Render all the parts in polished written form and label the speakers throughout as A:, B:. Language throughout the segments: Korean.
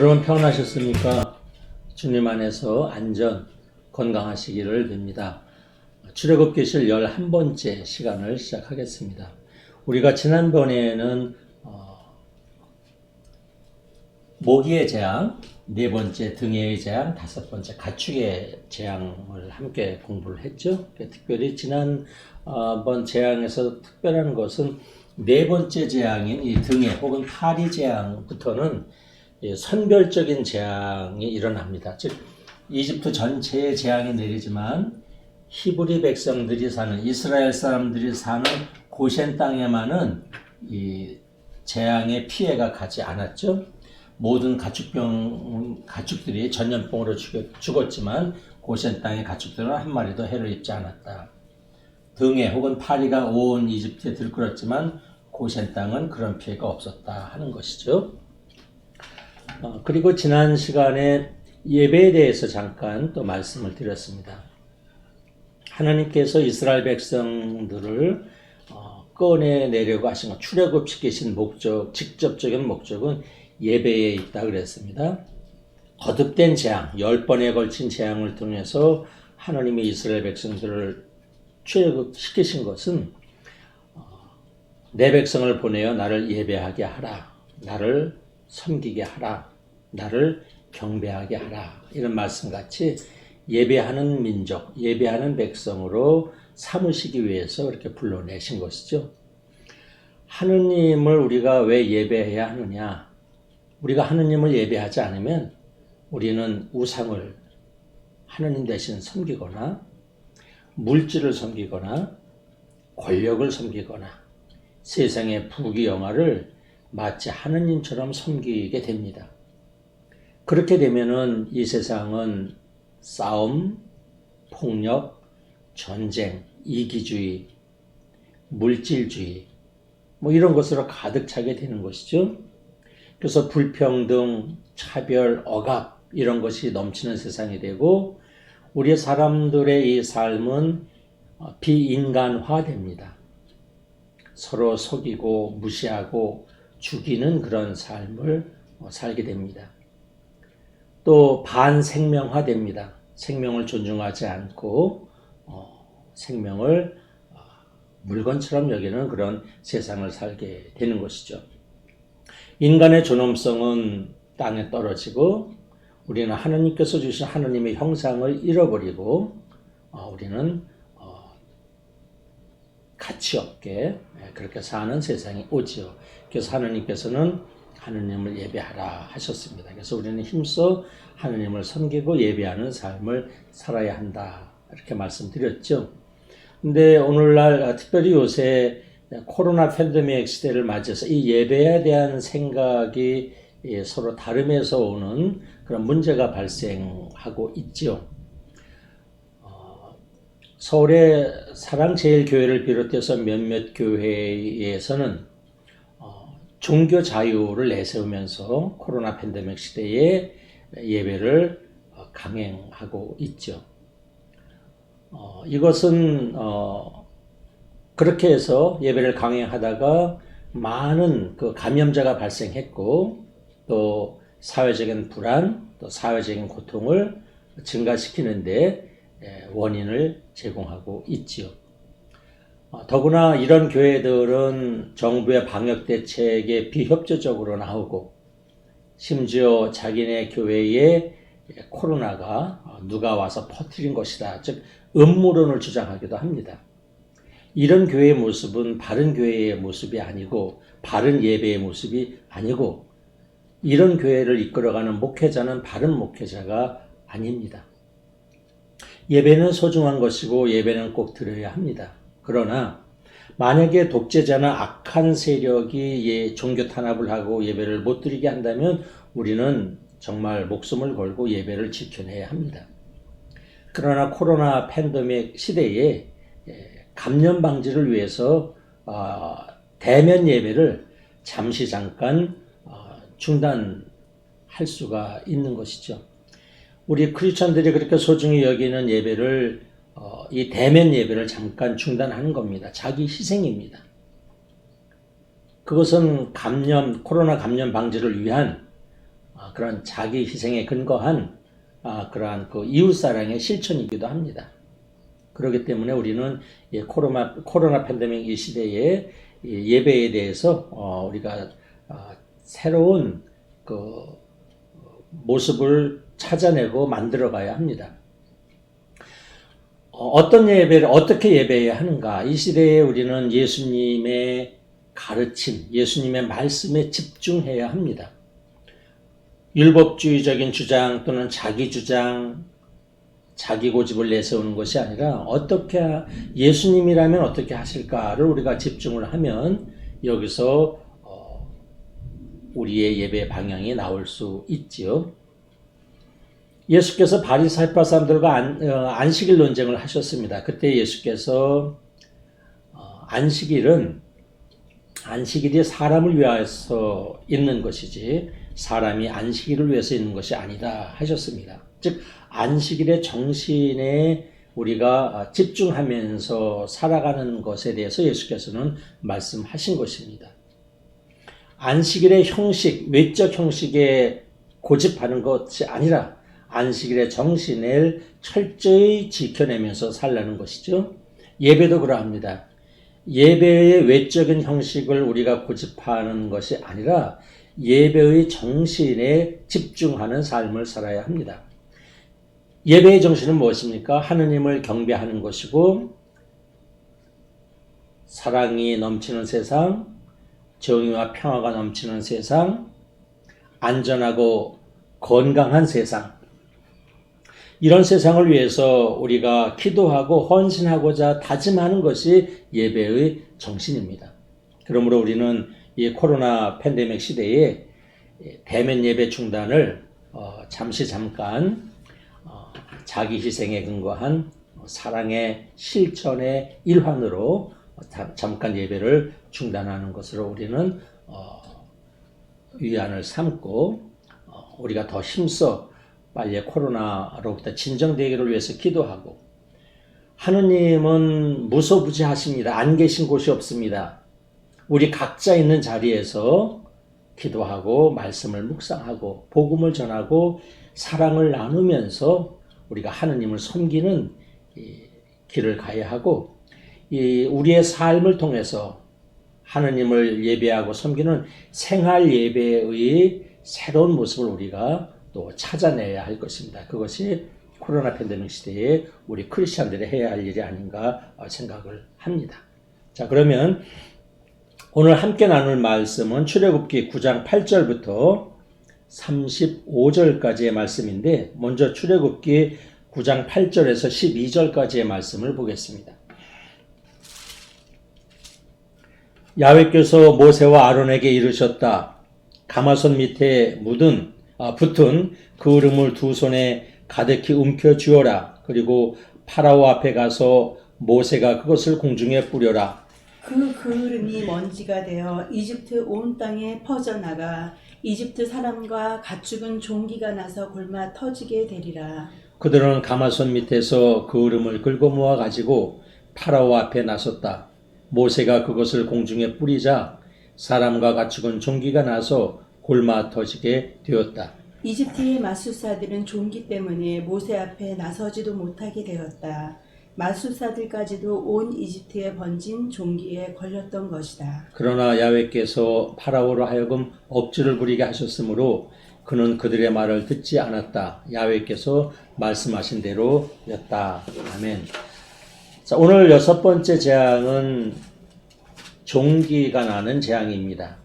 A: 여러분 평안하셨습니까? 주님 안에서 안전, 건강하시기를 빕니다. 출애굽기실 11번째 시간을 시작하겠습니다. 우리가 지난번에는 모기의 재앙, 네 번째 등의 재앙, 다섯 번째 가축의 재앙을 함께 공부를 했죠. 특별히 지난번 재앙에서 특별한 것은 네 번째 재앙인 이 등의 혹은 파리 재앙부터는 선별적인 재앙이 일어납니다. 즉 이집트 전체에 재앙이 내리지만 히브리 백성들이 사는 이스라엘 사람들이 사는 고센 땅에만은 이 재앙의 피해가 가지 않았죠. 모든 가축들이 전염병으로 죽었지만 고센 땅의 가축들은 한 마리도 해를 입지 않았다. 등에 혹은 파리가 온 이집트에 들끓었지만 고센 땅은 그런 피해가 없었다 하는 것이죠. 그리고 지난 시간에 예배에 대해서 잠깐 또 말씀을 드렸습니다. 하나님께서 이스라엘 백성들을 꺼내내려고 하신 것, 출애굽시키신 목적, 직접적인 목적은 예배에 있다 그랬습니다. 거듭된 재앙, 10번에 걸친 재앙을 통해서 하나님이 이스라엘 백성들을 출애굽시키신 것은 내 백성을 보내어 나를 예배하게 하라, 나를 섬기게 하라, 나를 경배하게 하라, 이런 말씀같이 예배하는 민족, 예배하는 백성으로 삼으시기 위해서 그렇게 불러내신 것이죠. 하느님을 우리가 왜 예배해야 하느냐? 우리가 하느님을 예배하지 않으면 우리는 우상을 하느님 대신 섬기거나 물질을 섬기거나 권력을 섬기거나 세상의 부귀영화를 마치 하느님처럼 섬기게 됩니다. 그렇게 되면은 이 세상은 싸움, 폭력, 전쟁, 이기주의, 물질주의 이런 것으로 가득 차게 되는 것이죠. 그래서 불평등, 차별, 억압 이런 것이 넘치는 세상이 되고 우리 사람들의 이 삶은 비인간화됩니다. 서로 속이고 무시하고 죽이는 그런 삶을 살게 됩니다. 또 반생명화됩니다. 생명을 존중하지 않고 생명을 물건처럼 여기는 그런 세상을 살게 되는 것이죠. 인간의 존엄성은 땅에 떨어지고 우리는 하나님께서 주신 하나님의 형상을 잃어버리고 우리는 가치 없게 그렇게 사는 세상이 오지요. 그래서 하나님께서는 하나님을 예배하라 하셨습니다. 그래서 우리는 힘써 하나님을 섬기고 예배하는 삶을 살아야 한다, 이렇게 말씀드렸죠. 근데 오늘날 특별히 요새 코로나 팬데믹 시대를 맞이해서 이 예배에 대한 생각이 서로 다름에서 오는 그런 문제가 발생하고 있죠. 서울의 사랑제일교회를 비롯해서 몇몇 교회에서는 종교 자유를 내세우면서 코로나 팬데믹 시대에 예배를 강행하고 있죠. 이것은 그렇게 해서 예배를 강행하다가 많은 그 감염자가 발생했고 또 사회적인 불안, 또 사회적인 고통을 증가시키는데 원인을 제공하고 있지요. 더구나 이런 교회들은 정부의 방역 대책에 비협조적으로 나오고 심지어 자기네 교회에 코로나가 누가 와서 퍼뜨린 것이다, 즉 음모론을 주장하기도 합니다. 이런 교회의 모습은 바른 교회의 모습이 아니고 바른 예배의 모습이 아니고 이런 교회를 이끌어가는 목회자는 바른 목회자가 아닙니다. 예배는 소중한 것이고 예배는 꼭 드려야 합니다. 그러나 만약에 독재자나 악한 세력이 종교 탄압을 하고 예배를 못 드리게 한다면 우리는 정말 목숨을 걸고 예배를 지켜내야 합니다. 그러나 코로나 팬데믹 시대에 감염 방지를 위해서 대면 예배를 잠깐 중단할 수가 있는 것이죠. 우리 크리스천들이 그렇게 소중히 여기는 예배를 이 대면 예배를 잠깐 중단하는 겁니다. 자기 희생입니다. 그것은 코로나 감염 방지를 위한 그런 자기 희생에 근거한 그러한 그 이웃사랑의 실천이기도 합니다. 그렇기 때문에 우리는 코로나 팬데믹 이 시대에 예배에 대해서 우리가 새로운 그 모습을 찾아내고 만들어 가야 합니다. 어떤 예배를 어떻게 예배해야 하는가? 이 시대에 우리는 예수님의 가르침, 예수님의 말씀에 집중해야 합니다. 율법주의적인 주장 또는 자기 주장, 자기 고집을 내세우는 것이 아니라 어떻게 예수님이라면 어떻게 하실까를 우리가 집중을 하면 여기서 우리의 예배 방향이 나올 수 있지요. 예수께서 바리새파 사람들과 안식일 논쟁을 하셨습니다. 그때 예수께서 안식일이 사람을 위해서 있는 것이지 사람이 안식일을 위해서 있는 것이 아니다 하셨습니다. 즉 안식일의 정신에 우리가 집중하면서 살아가는 것에 대해서 예수께서는 말씀하신 것입니다. 안식일의 형식, 외적 형식에 고집하는 것이 아니라 안식일의 정신을 철저히 지켜내면서 살라는 것이죠. 예배도 그러합니다. 예배의 외적인 형식을 우리가 고집하는 것이 아니라 예배의 정신에 집중하는 삶을 살아야 합니다. 예배의 정신은 무엇입니까? 하느님을 경배하는 것이고 사랑이 넘치는 세상, 정의와 평화가 넘치는 세상, 안전하고 건강한 세상, 이런 세상을 위해서 우리가 기도하고 헌신하고자 다짐하는 것이 예배의 정신입니다. 그러므로 우리는 이 코로나 팬데믹 시대에 대면 예배 중단을 잠깐 자기 희생에 근거한 사랑의 실천의 일환으로 잠깐 예배를 중단하는 것으로 우리는 위안을 삼고 우리가 더 힘써 빨리 코로나로부터 진정되기를 위해서 기도하고, 하느님은 무소부지하십니다. 안 계신 곳이 없습니다. 우리 각자 있는 자리에서 기도하고 말씀을 묵상하고 복음을 전하고 사랑을 나누면서 우리가 하느님을 섬기는 길을 가야 하고, 우리의 삶을 통해서 하느님을 예배하고 섬기는 생활 예배의 새로운 모습을 우리가 또 찾아내야 할 것입니다. 그것이 코로나 팬데믹 시대에 우리 크리스찬들이 해야 할 일이 아닌가 생각을 합니다. 자, 그러면 오늘 함께 나눌 말씀은 출애굽기 9장 8절부터 35절까지의 말씀인데, 먼저 출애굽기 9장 8절에서 12절까지의 말씀을 보겠습니다. 야훼께서 모세와 아론에게 이르셨다. 가마손 밑에 붙은 그름을 두 손에 가득히 움켜 쥐어라. 그리고 파라오 앞에 가서 모세가 그것을 공중에 뿌려라.
B: 그 그름이 먼지가 되어 이집트 온 땅에 퍼져나가 이집트 사람과 가축은 종기가 나서 골마 터지게 되리라.
A: 그들은 가마손 밑에서 그름을 긁어 모아 가지고 파라오 앞에 나섰다. 모세가 그것을 공중에 뿌리자 사람과 가축은 종기가 나서 골마 터지게 되었다.
B: 이집트의 마술사들은 종기 때문에 모세 앞에 나서지도 못하게 되었다. 마술사들까지도 온 이집트에 번진 종기에 걸렸던 것이다.
A: 그러나 야훼께서 파라오로 하여금 억지를 부리게 하셨으므로 그는 그들의 말을 듣지 않았다. 야훼께서 말씀하신 대로였다. 아멘. 자, 오늘 6번째 재앙은 종기가 나는 재앙입니다.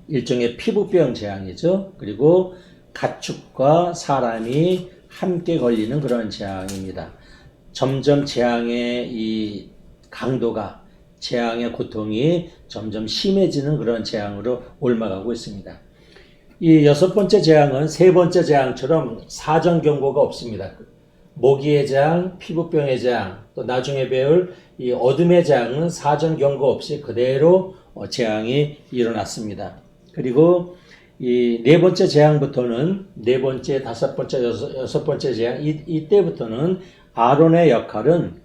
A: 일종의 피부병 재앙이죠. 그리고 가축과 사람이 함께 걸리는 그런 재앙입니다. 점점 재앙의 이 강도가, 재앙의 고통이 점점 심해지는 그런 재앙으로 옮아가고 있습니다. 이 6번째 재앙은 3번째 재앙처럼 사전 경고가 없습니다. 모기의 재앙, 피부병의 재앙, 또 나중에 배울 이 어둠의 재앙은 사전 경고 없이 그대로 재앙이 일어났습니다. 그리고 이 4번째 재앙부터는 4번째, 5번째, 6번째 재앙, 이때부터는 아론의 역할은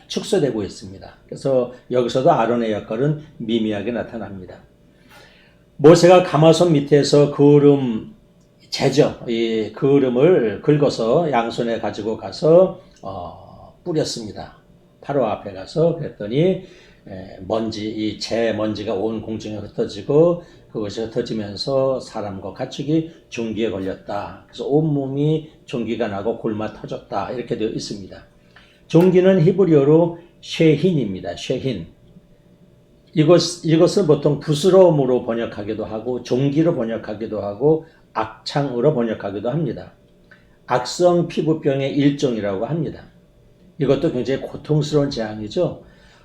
A: 축소되고 있습니다. 그래서 여기서도 아론의 역할은 미미하게 나타납니다. 모세가 가마손 밑에서 그름 재죠. 이 그름을 긁어서 양손에 가지고 가서 뿌렸습니다. 바로 앞에 가서 그랬더니 먼지, 이 재 먼지가 온 공중에 흩어지고 그것이 흩어지면서 사람과 가축이 종기에 걸렸다. 그래서 온몸이 종기가 나고 골마 터졌다. 이렇게 되어 있습니다. 종기는 히브리어로 쉐힌입니다. 쉐힌. 이것을 보통 부스러움으로 번역하기도 하고 종기로 번역하기도 하고 악창으로 번역하기도 합니다. 악성 피부병의 일종이라고 합니다. 이것도 굉장히 고통스러운 재앙이죠.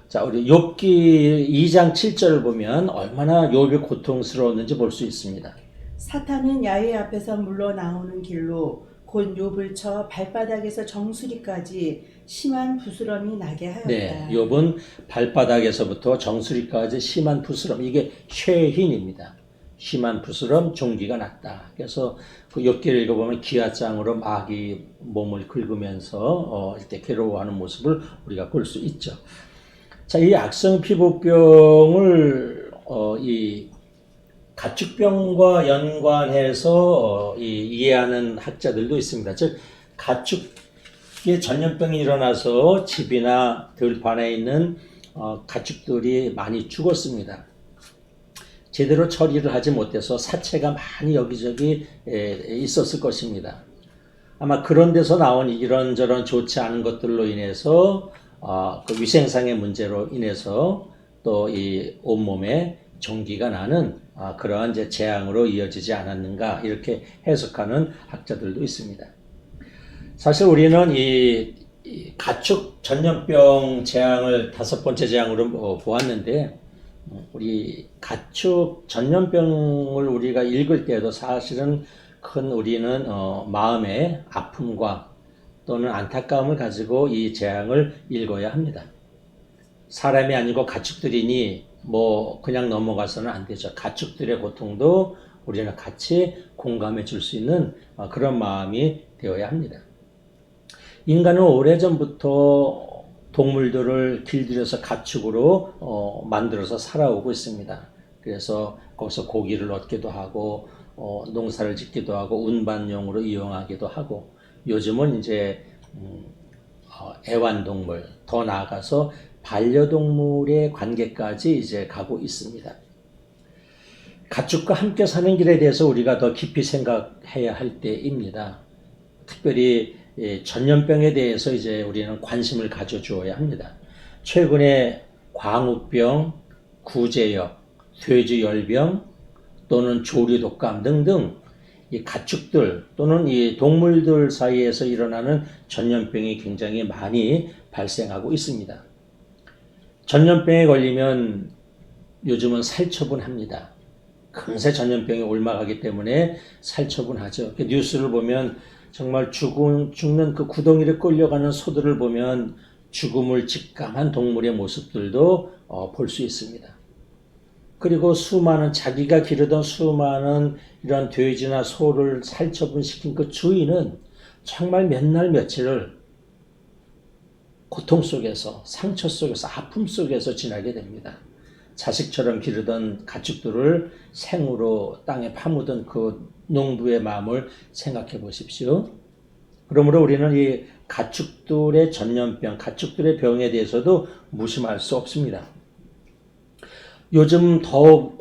A: 자, 우리 욥기 2장 7절을 보면 얼마나 욥이 고통스러웠는지 볼 수 있습니다.
B: 사탄은 야훼 앞에서 물러나오는 길로 곧 욥을 쳐 발바닥에서 정수리까지 심한 부스럼이 나게 하였다.
A: 네, 욥은 발바닥에서부터 정수리까지 심한 부스럼, 이게 쉐힌입니다. 심한 부스럼, 종기가 났다. 그래서 그 욥기를 읽어보면 기아장으로 막 이 몸을 긁으면서 이렇게 괴로워하는 모습을 우리가 볼 수 있죠. 자, 이 악성 피부병을 이 가축병과 연관해서 이해하는 학자들도 있습니다. 즉 가축의 전염병이 일어나서 집이나 들판에 있는 가축들이 많이 죽었습니다. 제대로 처리를 하지 못해서 사체가 많이 여기저기 있었을 것입니다. 아마 그런 데서 나온 이런저런 좋지 않은 것들로 인해서 그 위생상의 문제로 인해서 또 이 온몸에 종기가 나는 그러한 이제 재앙으로 이어지지 않았는가 이렇게 해석하는 학자들도 있습니다. 사실 우리는 이 가축 전염병 재앙을 5번째 재앙으로 보았는데 우리 가축 전염병을 우리가 읽을 때도 사실은 큰 우리는 마음의 아픔과 또는 안타까움을 가지고 이 재앙을 읽어야 합니다. 사람이 아니고 가축들이니 뭐 그냥 넘어가서는 안 되죠. 가축들의 고통도 우리는 같이 공감해 줄 수 있는 그런 마음이 되어야 합니다. 인간은 오래전부터 동물들을 길들여서 가축으로 만들어서 살아오고 있습니다. 그래서 거기서 고기를 얻기도 하고 농사를 짓기도 하고 운반용으로 이용하기도 하고 요즘은 이제 애완동물, 더 나아가서 반려동물의 관계까지 이제 가고 있습니다. 가축과 함께 사는 길에 대해서 우리가 더 깊이 생각해야 할 때입니다. 특별히 전염병에 대해서 이제 우리는 관심을 가져주어야 합니다. 최근에 광우병, 구제역, 돼지열병 또는 조류독감 등등 이 가축들 또는 이 동물들 사이에서 일어나는 전염병이 굉장히 많이 발생하고 있습니다. 전염병에 걸리면 요즘은 살처분합니다. 금세 전염병이 옮아가기 때문에 살처분하죠. 뉴스를 보면 정말 죽는 그 구덩이를 끌려가는 소들을 보면 죽음을 직감한 동물의 모습들도 볼 수 있습니다. 그리고 자기가 기르던 수많은 이런 돼지나 소를 살처분시킨 그 주인은 정말 몇 날 며칠을 고통 속에서, 상처 속에서, 아픔 속에서 지나게 됩니다. 자식처럼 기르던 가축들을 생으로 땅에 파묻은 그 농부의 마음을 생각해 보십시오. 그러므로 우리는 이 가축들의 전염병, 가축들의 병에 대해서도 무심할 수 없습니다. 요즘 더욱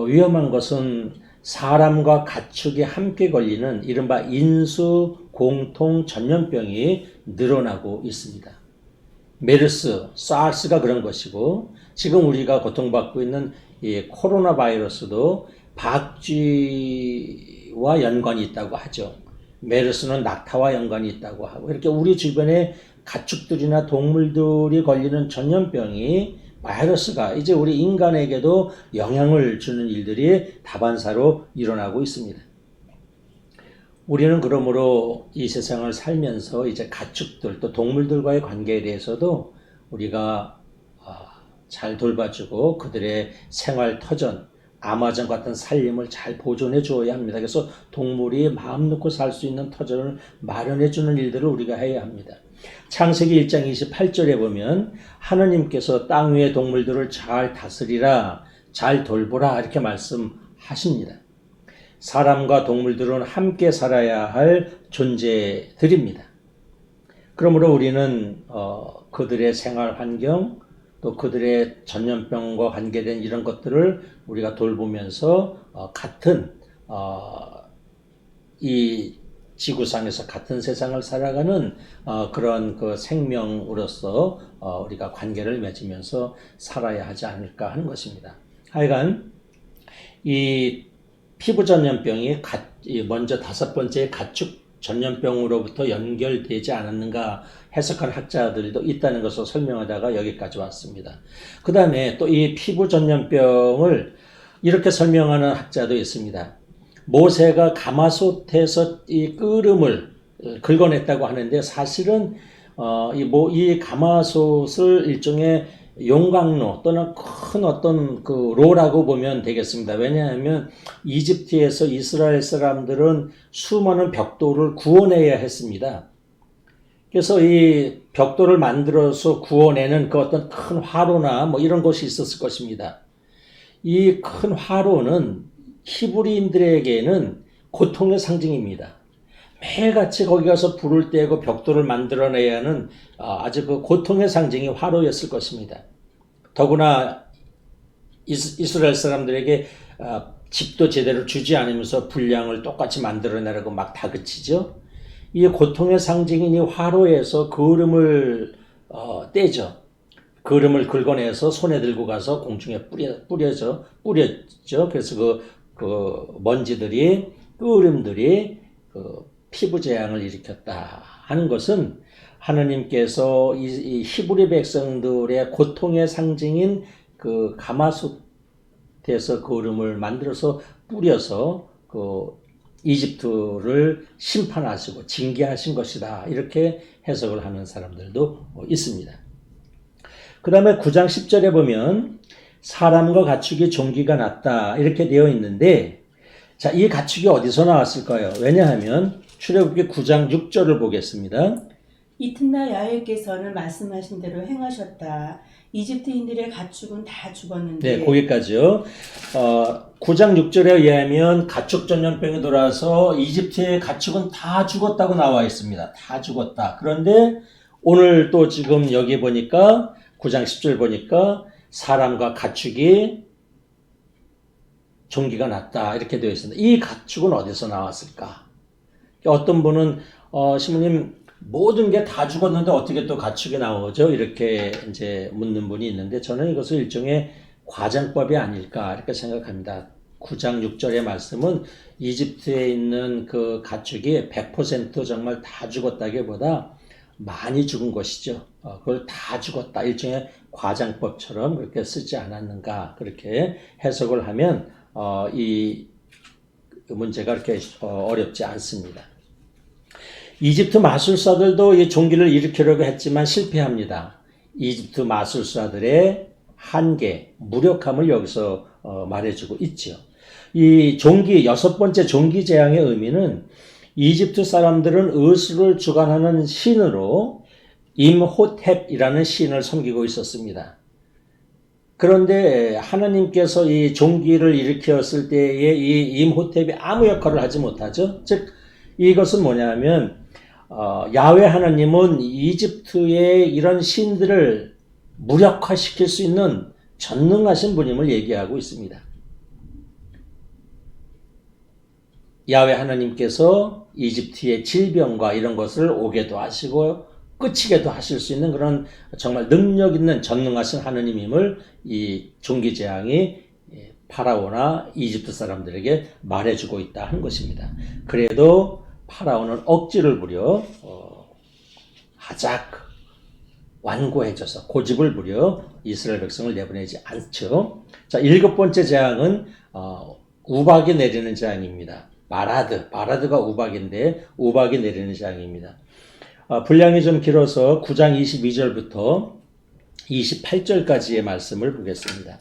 A: 위험한 것은 사람과 가축이 함께 걸리는 이른바 인수 공통 전염병이 늘어나고 있습니다. 메르스, 사스가 그런 것이고 지금 우리가 고통받고 있는 이 코로나 바이러스도 박쥐와 연관이 있다고 하죠. 메르스는 낙타와 연관이 있다고 하고 이렇게 우리 주변에 가축들이나 동물들이 걸리는 전염병이 바이러스가 이제 우리 인간에게도 영향을 주는 일들이 다반사로 일어나고 있습니다. 우리는 그러므로 이 세상을 살면서 이제 가축들 또 동물들과의 관계에 대해서도 우리가 잘 돌봐주고 그들의 생활 터전, 아마존 같은 살림을 잘 보존해 주어야 합니다. 그래서 동물이 마음 놓고 살 수 있는 터전을 마련해 주는 일들을 우리가 해야 합니다. 창세기 1장 28절에 보면 하느님께서 땅 위의 동물들을 잘 다스리라, 잘 돌보라 이렇게 말씀하십니다. 사람과 동물들은 함께 살아야 할 존재들입니다. 그러므로 우리는 그들의 생활 환경 또 그들의 전염병과 관계된 이런 것들을 우리가 돌보면서 같은 이 지구상에서 같은 세상을 살아가는 그런 그 생명으로서 우리가 관계를 맺으면서 살아야 하지 않을까 하는 것입니다. 하여간 이 피부 전염병이 먼저 다섯 번째 가축 전염병으로부터 연결되지 않았는가 해석한 학자들도 있다는 것을 설명하다가 여기까지 왔습니다. 그 다음에 또 이 피부 전염병을 이렇게 설명하는 학자도 있습니다. 모세가 가마솥에서 이 끓음을 긁어냈다고 하는데 사실은 이 가마솥을 일종의 용광로 또는 큰 어떤 그 로라고 보면 되겠습니다. 왜냐하면 이집트에서 이스라엘 사람들은 수많은 벽돌을 구워내야 했습니다. 그래서 이 벽돌을 만들어서 구워내는 그 어떤 큰 화로나 뭐 이런 것이 있었을 것입니다. 이 큰 화로는 히브리인들에게는 고통의 상징입니다. 매일같이 거기 가서 불을 떼고 벽돌을 만들어내야 하는 아주 그 고통의 상징이 화로였을 것입니다. 더구나 이스라엘 사람들에게 집도 제대로 주지 않으면서 분량을 똑같이 만들어내라고 막 다그치죠. 이 고통의 상징인 이 화로에서 그름을 떼죠. 그름을 긁어내서 손에 들고 가서 공중에 뿌려죠. 그래서 그 먼지들이 그름들이 피부 재앙을 일으켰다 하는 것은 하느님께서 이 히브리 백성들의 고통의 상징인 그 가마솥에서 그름을 만들어서 뿌려서 그 이집트를 심판하시고 징계하신 것이다. 이렇게 해석을 하는 사람들도 있습니다. 그 다음에 9장 10절에 보면 사람과 가축이 종기가 났다. 이렇게 되어 있는데 자, 이 가축이 어디서 나왔을까요? 왜냐하면 출애굽기 9장 6절을 보겠습니다.
B: 이튿날 야훼께서는 말씀하신 대로 행하셨다. 이집트인들의 가축은 다 죽었는데.
A: 네, 거기까지요. 9장 6절에 의하면 가축 전염병이 돌아서 이집트의 가축은 다 죽었다고 나와 있습니다. 다 죽었다. 그런데 오늘 또 지금 여기 보니까 9장 10절 보니까 사람과 가축이 종기가 났다. 이렇게 되어 있습니다. 이 가축은 어디서 나왔을까? 어떤 분은 신부님 모든 게 다 죽었는데 어떻게 또 가축이 나오죠? 이렇게 이제 묻는 분이 있는데 저는 이것을 일종의 과장법이 아닐까 이렇게 생각합니다. 9장 6절의 말씀은 이집트에 있는 그 가축이 100% 정말 다 죽었다기보다 많이 죽은 것이죠. 그걸 다 죽었다. 일종의 과장법처럼 그렇게 쓰지 않았는가 그렇게 해석을 하면 이 문제가 그렇게 어렵지 않습니다. 이집트 마술사들도 이 종기를 일으키려고 했지만 실패합니다. 이집트 마술사들의 한계, 무력함을 여기서 말해주고 있죠. 이 종기, 여섯 번째 종기 재앙의 의미는 이집트 사람들은 의술을 주관하는 신으로 임호탭이라는 신을 섬기고 있었습니다. 그런데 하나님께서 이 종기를 일으켰을 때에 이 임호탭이 아무 역할을 하지 못하죠. 즉 이것은 뭐냐면 야훼 하나님은 이집트의 이런 신들을 무력화시킬 수 있는 전능하신 분임을 얘기하고 있습니다. 야훼 하나님께서 이집트의 질병과 이런 것을 오게도 하시고 끝이게도 하실 수 있는 그런 정말 능력 있는 전능하신 하나님임을 이 종기재앙이 파라오나 이집트 사람들에게 말해주고 있다 하는 것입니다. 그래도 파라오는 억지를 부려 하작 완고해져서 고집을 부려 이스라엘 백성을 내보내지 않죠. 자, 일곱 번째 재앙은 우박이 내리는 재앙입니다. 마라드가 우박인데 우박이 내리는 재앙입니다. 분량이 좀 길어서 9장 22절부터 28절까지의 말씀을 보겠습니다.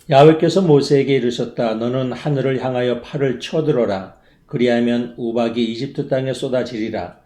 A: 야훼께서 모세에게 이르셨다. 너는 하늘을 향하여 팔을 쳐들어라. 그리하면 우박이 이집트 땅에 쏟아지리라.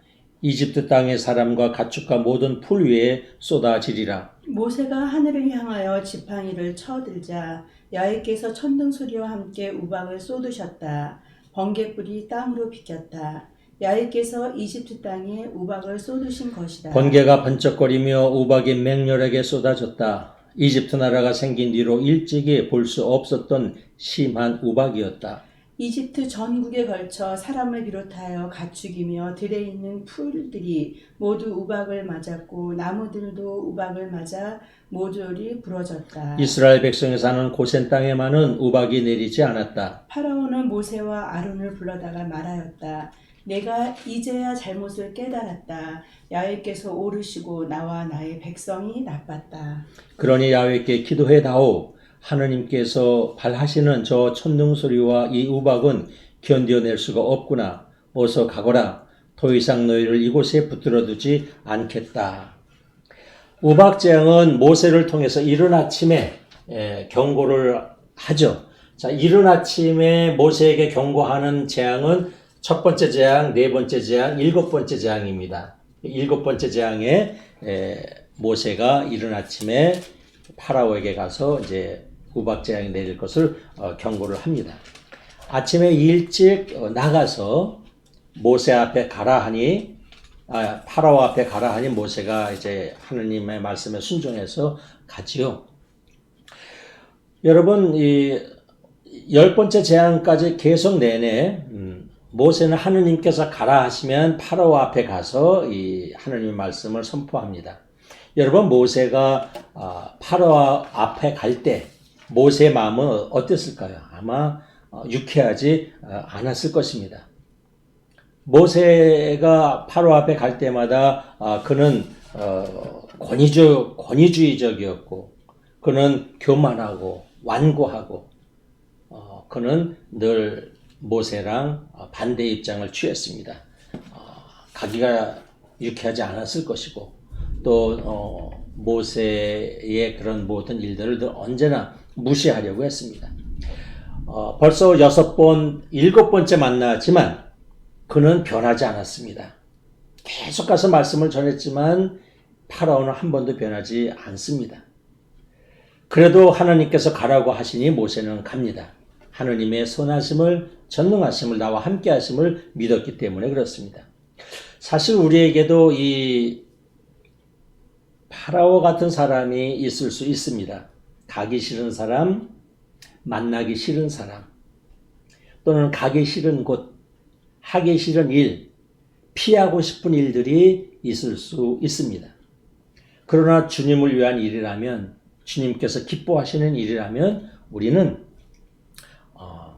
A: 이집트 땅의 사람과 가축과 모든 풀 위에 쏟아지리라.
B: 모세가 하늘을 향하여 지팡이를 쳐들자 야훼께서 천둥 소리와 함께 우박을 쏟으셨다. 번개불이 땅으로 비켰다. 야훼께서 이집트 땅에 우박을 쏟으신 것이다.
A: 번개가 번쩍거리며 우박이 맹렬하게 쏟아졌다. 이집트 나라가 생긴 뒤로 일찍이 볼 수 없었던 심한 우박이었다.
B: 이집트 전국에 걸쳐 사람을 비롯하여 가축이며 들에 있는 풀들이 모두 우박을 맞았고 나무들도 우박을 맞아 모조리 부러졌다.
A: 이스라엘 백성이 사는 고센 땅에만은 우박이 내리지 않았다.
B: 파라오는 모세와 아론을 불러다가 말하였다. 내가 이제야 잘못을 깨달았다. 야훼께서 오르시고 나와 나의 백성이 나빴다.
A: 그러니 야훼께 기도해다오. 하느님께서 발하시는 저 천둥 소리와 이 우박은 견뎌낼 수가 없구나. 어서 가거라. 더 이상 너희를 이곳에 붙들어 두지 않겠다. 우박 재앙은 모세를 통해서 이른 아침에 경고를 하죠. 자, 이른 아침에 모세에게 경고하는 재앙은 첫 번째 재앙, 네 번째 재앙, 일곱 번째 재앙입니다. 일곱 번째 재앙에 모세가 이른 아침에 파라오에게 가서 이제 우박 재앙이 내릴 것을 경고를 합니다. 아침에 일찍 나가서 모세 앞에 가라 하니 파라오 앞에 가라 하니 모세가 이제 하느님의 말씀에 순종해서 가지요. 여러분 이 열 번째 재앙까지 계속 내내 모세는 하느님께서 가라 하시면 파라오 앞에 가서 이 하느님의 말씀을 선포합니다. 여러분 모세가 파라오 앞에 갈 때 모세의 마음은 어땠을까요? 아마 유쾌하지 않았을 것입니다. 모세가 파라오 앞에 갈 때마다 그는 권위주의적이었고 그는 교만하고 완고하고 그는 늘 모세랑 반대 입장을 취했습니다. 가기가 유쾌하지 않았을 것이고 또 모세의 그런 모든 일들을 언제나 무시하려고 했습니다. 벌써 6번, 7번째 만났지만 그는 변하지 않았습니다. 계속 가서 말씀을 전했지만 파라오는 한 번도 변하지 않습니다. 그래도 하나님께서 가라고 하시니 모세는 갑니다. 하느님의 선하심을, 전능하심을, 나와 함께 하심을 믿었기 때문에 그렇습니다. 사실 우리에게도 이 파라오 같은 사람이 있을 수 있습니다. 가기 싫은 사람, 만나기 싫은 사람, 또는 가기 싫은 곳, 하기 싫은 일, 피하고 싶은 일들이 있을 수 있습니다. 그러나 주님을 위한 일이라면, 주님께서 기뻐하시는 일이라면 우리는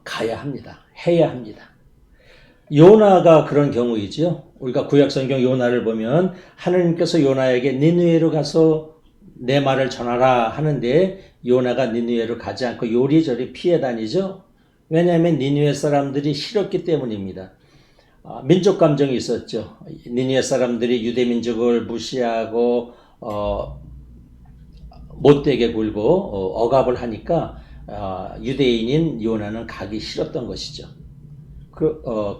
A: 가야 합니다. 해야 합니다. 요나가 그런 경우이죠. 우리가 구약성경 요나를 보면 하느님께서 요나에게 니느웨로 가서 내 말을 전하라 하는데 요나가 니느웨로 가지 않고 요리조리 피해 다니죠. 왜냐하면 니느웨 사람들이 싫었기 때문입니다. 민족 감정이 있었죠. 니느웨 사람들이 유대 민족을 무시하고 못되게 굴고 억압을 하니까 유대인인 요나는 가기 싫었던 것이죠.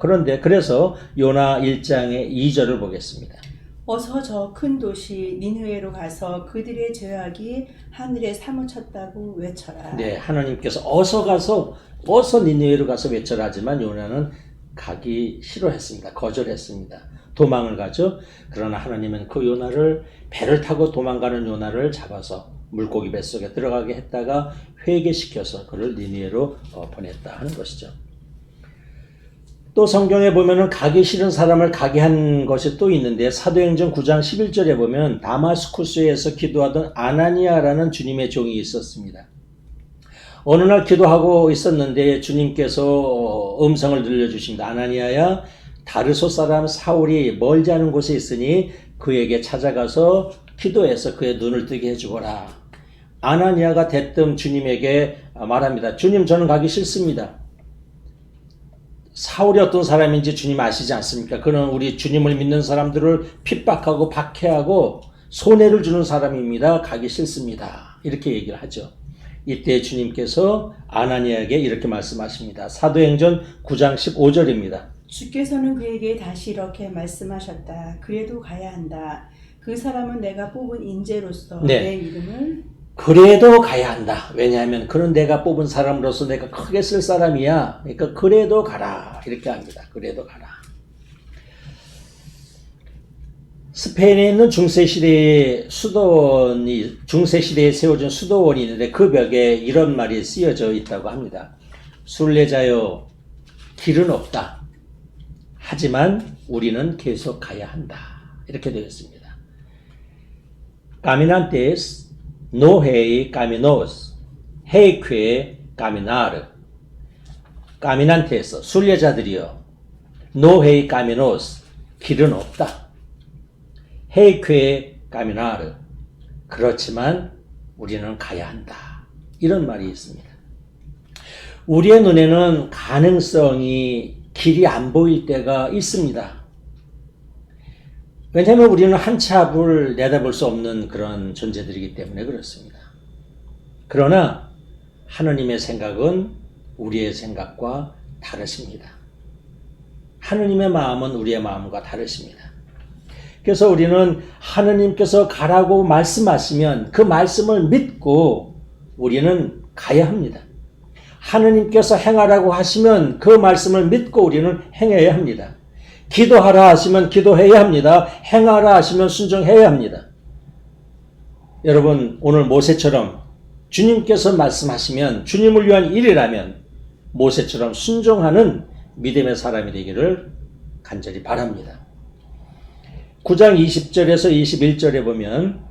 A: 그런데 그래서 요나 1장의 2절을 보겠습니다.
B: 어서 저 큰 도시 니느웨로 가서 그들의 죄악이 하늘에 사무쳤다고 외쳐라.
A: 네, 하나님께서 어서 니느웨로 가서 외쳐라 하지만 요나는 가기 싫어했습니다. 거절했습니다. 도망을 가죠. 그러나 하나님은 그 요나를 배를 타고 도망가는 요나를 잡아서 물고기 뱃속에 들어가게 했다가 회개시켜서 그를 니느웨로 보냈다 하는 것이죠. 또 성경에 보면은 가기 싫은 사람을 가게 한 것이 또 있는데 사도행전 9장 11절에 보면 다마스쿠스에서 기도하던 아나니아라는 주님의 종이 있었습니다. 어느 날 기도하고 있었는데 주님께서 음성을 들려주십니다. 아나니아야, 다르소 사람 사울이 멀지 않은 곳에 있으니 그에게 찾아가서 기도해서 그의 눈을 뜨게 해주거라. 아나니아가 대뜸 주님에게 말합니다. 주님, 저는 가기 싫습니다. 사울이 어떤 사람인지 주님 아시지 않습니까? 그는 우리 주님을 믿는 사람들을 핍박하고 박해하고 손해를 주는 사람입니다. 가기 싫습니다. 이렇게 얘기를 하죠. 이때 주님께서 아나니아에게 이렇게 말씀하십니다. 사도행전 9장 15절입니다.
B: 주께서는 그에게 다시 이렇게 말씀하셨다. 그래도 가야 한다. 그 사람은 내가 뽑은 인재로서
A: 네.
B: 내 이름을
A: 그래도 가야 한다. 왜냐하면 그는 내가 뽑은 사람으로서 내가 크게 쓸 사람이야. 그러니까 그래도 가라. 이렇게 합니다. 그래도 가라. 스페인에 있는 중세시대에 세워진 수도원이 있는데 그 벽에 이런 말이 쓰여져 있다고 합니다. 순례자여, 길은 없다. 하지만 우리는 계속 가야 한다. 이렇게 되어 있습니다. Caminantes no hay caminos, hay que caminar. Caminantes, 순례자들이여, no hay caminos, 길은 없다. hay que caminar, 그렇지만 우리는 가야 한다. 이런 말이 있습니다. 우리의 눈에는 가능성이 길이 안 보일 때가 있습니다. 왜냐하면 우리는 한 치 앞을 내다볼 수 없는 그런 존재들이기 때문에 그렇습니다. 그러나 하느님의 생각은 우리의 생각과 다르십니다. 하느님의 마음은 우리의 마음과 다르십니다. 그래서 우리는 하느님께서 가라고 말씀하시면 그 말씀을 믿고 우리는 가야 합니다. 하느님께서 행하라고 하시면 그 말씀을 믿고 우리는 행해야 합니다. 기도하라 하시면 기도해야 합니다. 행하라 하시면 순종해야 합니다. 여러분, 오늘 모세처럼 주님께서 말씀하시면 주님을 위한 일이라면 모세처럼 순종하는 믿음의 사람이 되기를 간절히 바랍니다. 9장 20절에서 21절에 보면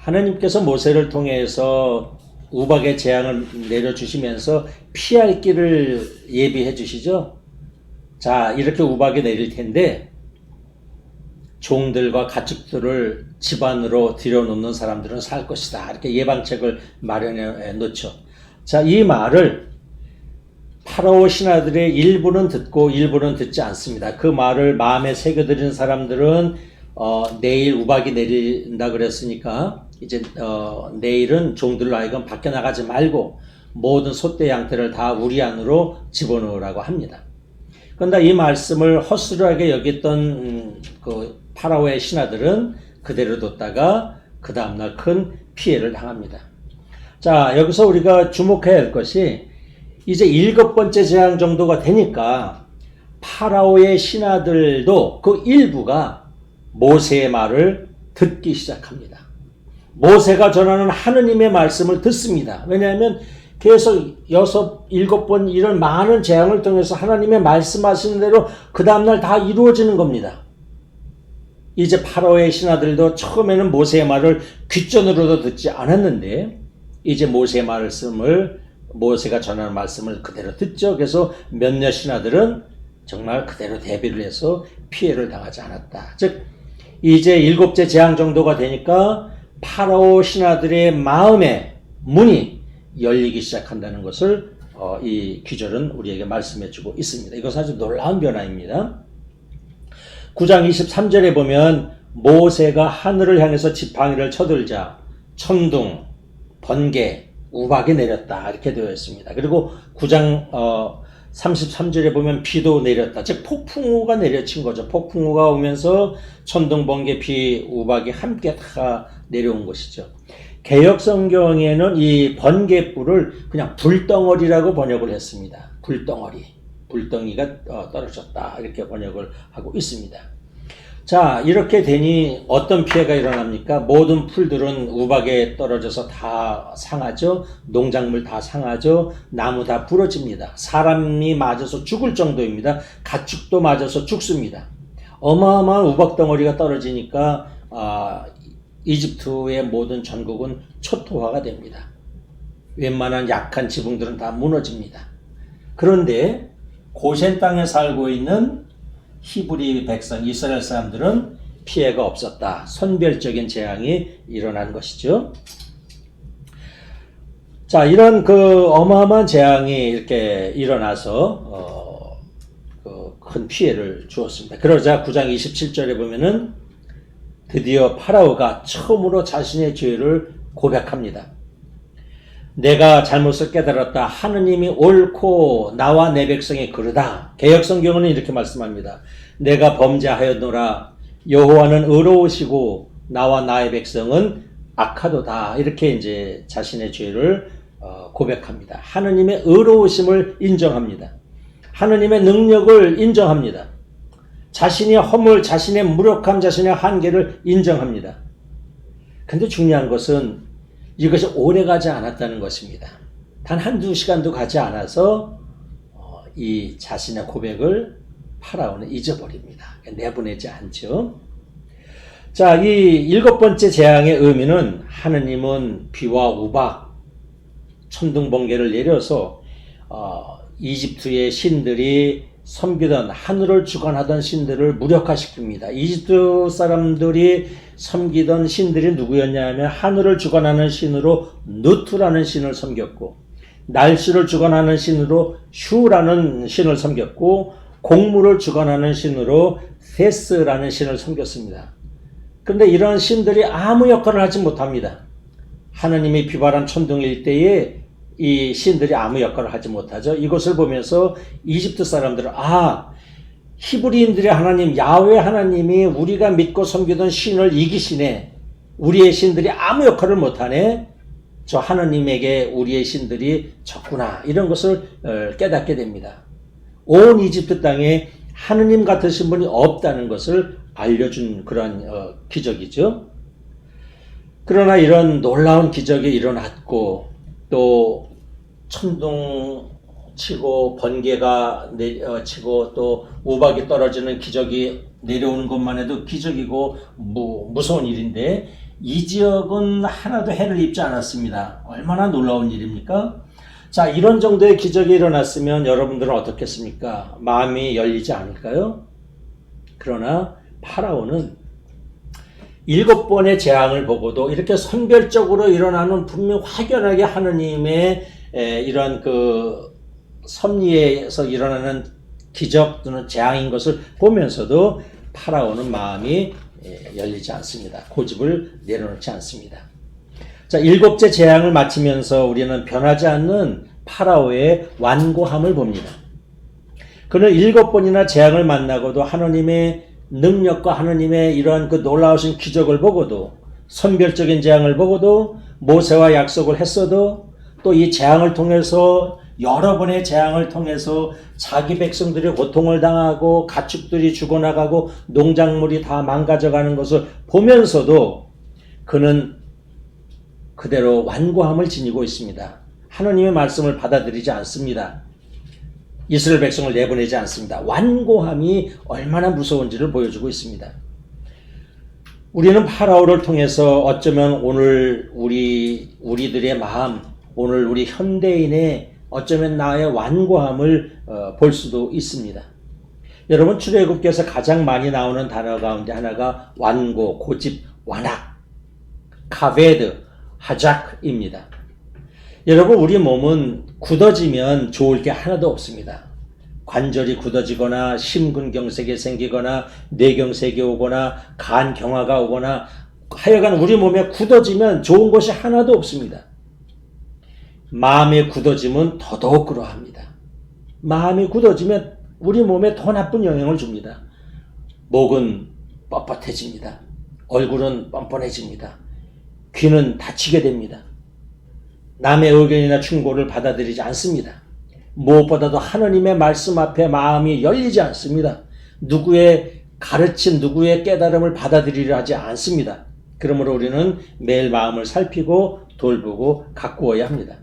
A: 하나님께서 모세를 통해서 우박의 재앙을 내려주시면서 피할 길을 예비해 주시죠. 자, 이렇게 우박이 내릴 텐데 종들과 가축들을 집 안으로 들여놓는 사람들은 살 것이다. 이렇게 예방책을 마련해 놓죠. 자, 이 말을 파라오 신하들의 일부는 듣고 일부는 듣지 않습니다. 그 말을 마음에 새겨들인 사람들은 내일 우박이 내린다 그랬으니까 이제 내일은 종들로 하여금 밖에 나가지 말고 모든 소떼 양떼를 다 우리 안으로 집어넣으라고 합니다. 그런데 이 말씀을 허술하게 여겼던 그 파라오의 신하들은 그대로 뒀다가 그 다음날 큰 피해를 당합니다. 자, 여기서 우리가 주목해야 할 것이 이제 7번째 재앙 정도가 되니까 파라오의 신하들도 그 일부가 모세의 말을 듣기 시작합니다. 모세가 전하는 하느님의 말씀을 듣습니다. 왜냐하면 계속 6, 7번 이런 많은 재앙을 통해서 하나님의 말씀하시는 대로 그 다음날 다 이루어지는 겁니다. 이제 파라오의 신하들도 처음에는 모세의 말을 귓전으로도 듣지 않았는데 이제 모세의 말씀을 모세가 전하는 말씀을 그대로 듣죠. 그래서 몇몇 신하들은 정말 그대로 대비를 해서 피해를 당하지 않았다. 즉 이제 7째 재앙 정도가 되니까 파라오 신하들의 마음의 문이 열리기 시작한다는 것을 이 귀절은 우리에게 말씀해주고 있습니다. 이것은 아주 놀라운 변화입니다. 9장 23절에 보면 모세가 하늘을 향해서 지팡이를 쳐들자 천둥, 번개, 우박이 내렸다 이렇게 되어 있습니다. 그리고 9장 33절에 보면 비도 내렸다. 즉 폭풍우가 내려친 거죠. 폭풍우가 오면서 천둥, 번개, 비, 우박이 함께 다 내려온 것이죠. 개역 성경에는 이 번개불을 그냥 불덩어리라고 번역을 했습니다. 불덩어리, 불덩이가 떨어졌다 이렇게 번역을 하고 있습니다. 자, 이렇게 되니 어떤 피해가 일어납니까? 모든 풀들은 우박에 떨어져서 다 상하죠. 농작물 다 상하죠. 나무 다 부러집니다. 사람이 맞아서 죽을 정도입니다. 가축도 맞아서 죽습니다. 어마어마한 우박 덩어리가 떨어지니까 이집트의 모든 전국은 초토화가 됩니다. 웬만한 약한 지붕들은 다 무너집니다. 그런데 고센 땅에 살고 있는 히브리 백성, 이스라엘 사람들은 피해가 없었다. 선별적인 재앙이 일어난 것이죠. 자, 이런 그 어마어마한 재앙이 이렇게 일어나서 큰 피해를 주었습니다. 그러자 9장 27절에 보면은 드디어 파라오가 처음으로 자신의 죄를 고백합니다. 내가 잘못을 깨달았다. 하느님이 옳고 나와 내 백성이 그르다. 개역성경은 이렇게 말씀합니다. 내가 범죄하였노라. 여호와는 의로우시고 나와 나의 백성은 악하도다. 이렇게 이제 자신의 죄를 고백합니다. 하느님의 의로우심을 인정합니다. 하느님의 능력을 인정합니다. 자신의 허물, 자신의 무력함, 자신의 한계를 인정합니다. 근데 중요한 것은 이것이 오래 가지 않았다는 것입니다. 단 한두 시간도 가지 않아서 이 자신의 고백을 파라오는 잊어버립니다. 내보내지 않죠. 자, 이 7번째 재앙의 의미는 하느님은 비와 우박, 천둥 번개를 내려서 이집트의 신들이 섬기던 하늘을 주관하던 신들을 무력화시킵니다. 이집트 사람들이 섬기던 신들이 누구였냐 하면 하늘을 주관하는 신으로 누트라는 신을 섬겼고 날씨를 주관하는 신으로 슈라는 신을 섬겼고 곡물을 주관하는 신으로 세스라는 신을 섬겼습니다. 그런데 이런 신들이 아무 역할을 하지 못합니다. 하느님이 비바람 천둥일 때에 이 신들이 아무 역할을 하지 못하죠. 이것을 보면서 이집트 사람들은 히브리인들의 하나님 야훼 하나님이 우리가 믿고 섬기던 신을 이기시네. 우리의 신들이 아무 역할을 못하네. 저 하나님에게 우리의 신들이 졌구나. 이런 것을 깨닫게 됩니다. 온 이집트 땅에 하느님 같으신 분이 없다는 것을 알려준 그런 기적이죠. 그러나 이런 놀라운 기적이 일어났고 또 천둥 치고 번개가 치고 또 우박이 떨어지는 기적이 내려오는 것만 해도 기적이고 무서운 일인데 이 지역은 하나도 해를 입지 않았습니다. 얼마나 놀라운 일입니까? 자, 이런 정도의 기적이 일어났으면 여러분들은 어떻겠습니까? 마음이 열리지 않을까요? 그러나 파라오는 7번의 재앙을 보고도 이렇게 선별적으로 일어나는 분명 확연하게 하느님의 이런 섭리에서 일어나는 기적 또는 재앙인 것을 보면서도 파라오는 마음이 열리지 않습니다. 고집을 내려놓지 않습니다. 자, 7째 재앙을 마치면서 우리는 변하지 않는 파라오의 완고함을 봅니다. 그는 7번이나 재앙을 만나고도 하느님의 능력과 하느님의 이러한 놀라우신 기적을 보고도 선별적인 재앙을 보고도 모세와 약속을 했어도 또 이 재앙을 통해서 여러 번의 재앙을 통해서 자기 백성들이 고통을 당하고 가축들이 죽어나가고 농작물이 다 망가져가는 것을 보면서도 그는 그대로 완고함을 지니고 있습니다. 하느님의 말씀을 받아들이지 않습니다. 이스라엘 백성을 내보내지 않습니다. 완고함이 얼마나 무서운지를 보여주고 있습니다. 우리는 파라오를 통해서 어쩌면 오늘 우리들의 마음, 오늘 우리 현대인의 어쩌면 나의 완고함을 볼 수도 있습니다. 여러분, 출애굽기에서 가장 많이 나오는 단어 가운데 하나가 완고, 고집, 완악, 카베드, 하작입니다. 여러분, 우리 몸은 굳어지면 좋을 게 하나도 없습니다. 관절이 굳어지거나 심근경색이 생기거나 뇌경색이 오거나 간경화가 오거나 하여간 우리 몸에 굳어지면 좋은 것이 하나도 없습니다. 마음의 굳어짐은 더더욱 그러합니다. 마음이 굳어지면 우리 몸에 더 나쁜 영향을 줍니다. 목은 뻣뻣해집니다. 얼굴은 뻔뻔해집니다. 귀는 닫히게 됩니다. 남의 의견이나 충고를 받아들이지 않습니다. 무엇보다도 하느님의 말씀 앞에 마음이 열리지 않습니다. 누구의 가르침, 누구의 깨달음을 받아들이려 하지 않습니다. 그러므로 우리는 매일 마음을 살피고 돌보고 가꾸어야 합니다.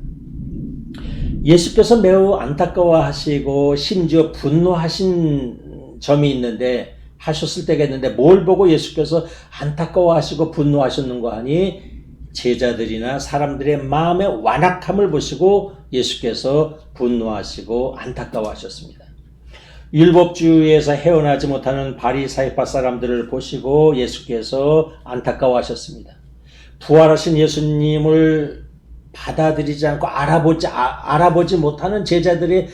A: 예수께서 매우 안타까워하시고 심지어 분노하신 점이 있는데 하셨을 때가 있는데 뭘 보고 예수께서 안타까워하시고 분노하셨는가 하니 제자들이나 사람들의 마음의 완악함을 보시고 예수께서 분노하시고 안타까워하셨습니다. 율법주의에서 헤어나지 못하는 바리사이파 사람들을 보시고 예수께서 안타까워하셨습니다. 부활하신 예수님을 받아들이지 않고 알아보지 못하는 제자들을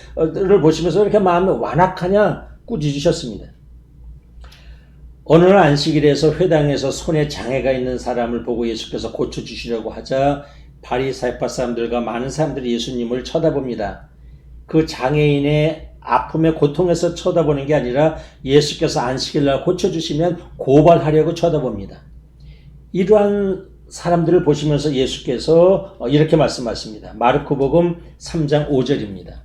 A: 보시면서 이렇게 마음이 완악하냐 꾸짖으셨습니다. 어느 날 안식일에서 회당에서 손에 장애가 있는 사람을 보고 예수께서 고쳐주시려고 하자 바리새파 사람들과 많은 사람들이 예수님을 쳐다봅니다. 그 장애인의 아픔의 고통에서 쳐다보는 게 아니라 예수께서 안식일 날 고쳐주시면 고발하려고 쳐다봅니다. 이러한 사람들을 보시면서 예수께서 이렇게 말씀하십니다. 마르코복음 3장 5절입니다.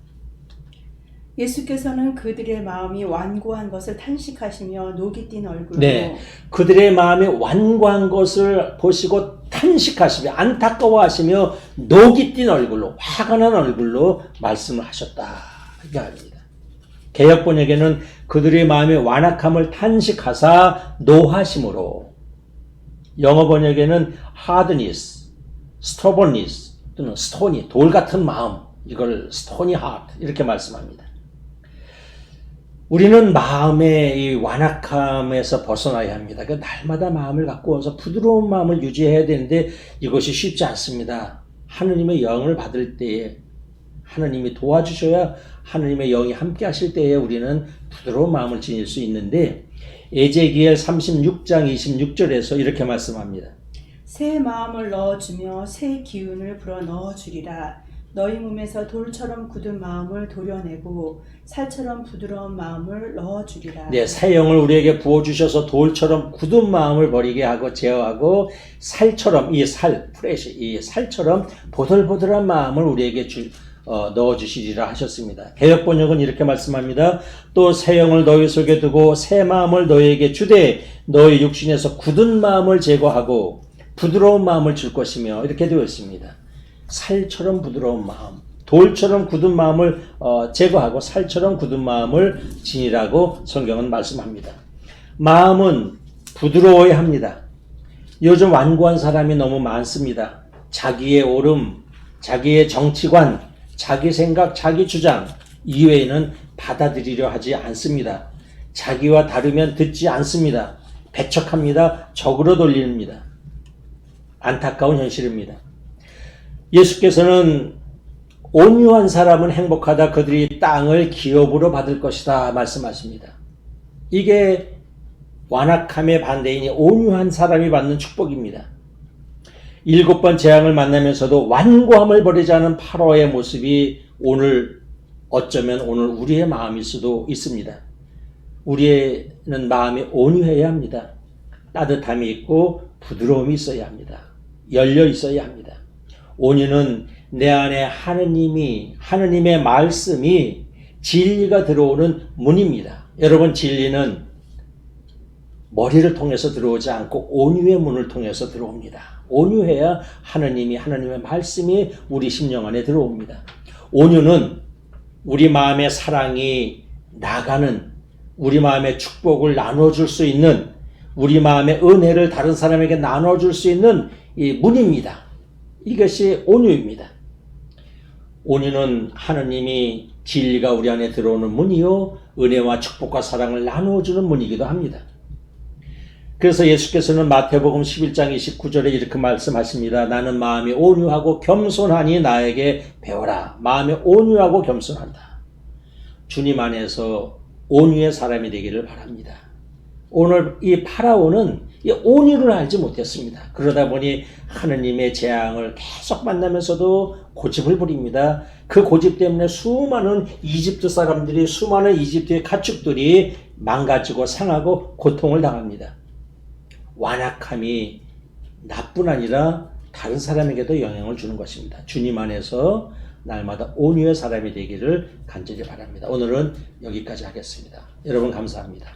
B: 예수께서는 그들의 마음이 완고한 것을 탄식하시며 녹이 띈 얼굴로
A: 네, 그들의 마음이 완고한 것을 보시고 탄식하시며 안타까워하시며 녹이 띈 얼굴로, 화가 난 얼굴로 말씀을 하셨다. 이게 아닙니다. 개역 번역에는 그들의 마음의 완악함을 탄식하사 노하심으로, 영어 번역에는 hardness, stubbornness 또는 stony, 돌 같은 마음, 이걸 stony heart 이렇게 말씀합니다. 우리는 마음의 이 완악함에서 벗어나야 합니다. 날마다 마음을 갖고 와서 부드러운 마음을 유지해야 되는데 이것이 쉽지 않습니다. 하느님의 영을 받을 때에 하느님이 도와주셔야 하느님의 영이 함께 하실 때에 우리는 부드러운 마음을 지닐 수 있는데 에제기엘 36장 26절에서 이렇게 말씀합니다.
B: 새 마음을 넣어주며 새 기운을 불어 넣어주리라. 너희 몸에서 돌처럼 굳은 마음을 도려내고 살처럼 부드러운 마음을 넣어주리라.
A: 네, 새 영을 우리에게 부어주셔서 돌처럼 굳은 마음을 버리게 하고 제어하고 살처럼 이 살처럼 보들보들한 마음을 우리에게 넣어주시리라 하셨습니다. 개역번역은 이렇게 말씀합니다. 또 새 영을 너희 속에 두고 새 마음을 너희에게 주되 너희 육신에서 굳은 마음을 제거하고 부드러운 마음을 줄 것이며 이렇게 되어 있습니다. 살처럼 부드러운 마음, 돌처럼 굳은 마음을 제거하고 살처럼 굳은 마음을 지니라고 성경은 말씀합니다. 마음은 부드러워야 합니다. 요즘 완고한 사람이 너무 많습니다. 자기의 옳음, 자기의 정치관, 자기 생각, 자기 주장 이외에는 받아들이려 하지 않습니다. 자기와 다르면 듣지 않습니다. 배척합니다. 적으로 돌립니다. 안타까운 현실입니다. 예수께서는 온유한 사람은 행복하다. 그들이 땅을 기업으로 받을 것이다 말씀하십니다. 이게 완악함의 반대이니 온유한 사람이 받는 축복입니다. 7번 재앙을 만나면서도 완고함을 버리지 않은 파라오의 모습이 어쩌면 오늘 우리의 마음일 수도 있습니다. 우리는 마음이 온유해야 합니다. 따뜻함이 있고 부드러움이 있어야 합니다. 열려 있어야 합니다. 온유는 내 안에 하느님의 말씀이 진리가 들어오는 문입니다. 여러분, 진리는 머리를 통해서 들어오지 않고 온유의 문을 통해서 들어옵니다. 온유해야 하느님의 말씀이 우리 심령 안에 들어옵니다. 온유는 우리 마음의 사랑이 나가는, 우리 마음의 축복을 나눠줄 수 있는, 우리 마음의 은혜를 다른 사람에게 나눠줄 수 있는 이 문입니다. 이것이 온유입니다. 온유는 하느님이 진리가 우리 안에 들어오는 문이요, 은혜와 축복과 사랑을 나누어주는 문이기도 합니다. 그래서 예수께서는 마태복음 11장 29절에 이렇게 말씀하십니다. 나는 마음이 온유하고 겸손하니 나에게 배워라. 마음이 온유하고 겸손한다. 주님 안에서 온유의 사람이 되기를 바랍니다. 오늘 이 파라오는 이 온유를 알지 못했습니다. 그러다 보니 하느님의 재앙을 계속 만나면서도 고집을 부립니다. 그 고집 때문에 수많은 이집트 사람들이, 수많은 이집트의 가축들이 망가지고 상하고 고통을 당합니다. 완악함이 나뿐 아니라 다른 사람에게도 영향을 주는 것입니다. 주님 안에서 날마다 온유의 사람이 되기를 간절히 바랍니다. 오늘은 여기까지 하겠습니다. 여러분 감사합니다.